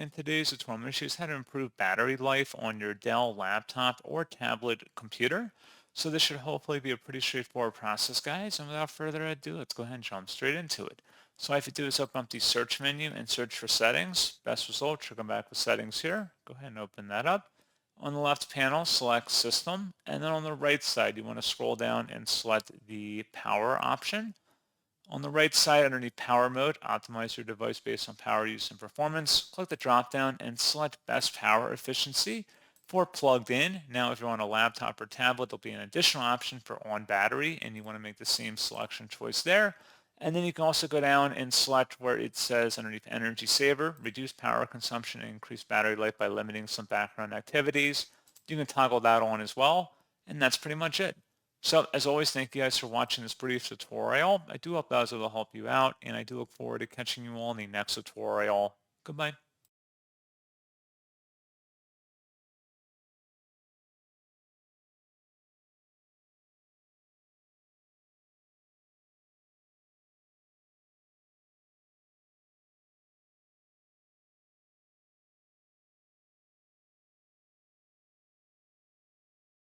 In today's tutorial, I'm going to show you how to improve battery life on your Dell laptop or tablet computer. So this should hopefully be a pretty straightforward process, guys. And without further ado, let's go ahead and jump straight into it. So all I have to do is open up the search menu and search for settings. Best result, should come back with settings here. Go ahead and open that up. On the left panel, select System. And then on the right side, you want to scroll down and select the Power option. On the right side underneath Power Mode, optimize your device based on power use and performance. Click the drop-down and select Best Power Efficiency for plugged in. Now, if you're on a laptop or tablet, there'll be an additional option for on battery, and you want to make the same selection choice there. And then you can also go down and select where it says underneath Energy Saver, reduce power consumption and increase battery life by limiting some background activities. You can toggle that on as well, and that's pretty much it. So as always, thank you guys for watching this brief tutorial. I do hope that was able to help you out, and I do look forward to catching you all in the next tutorial. Goodbye.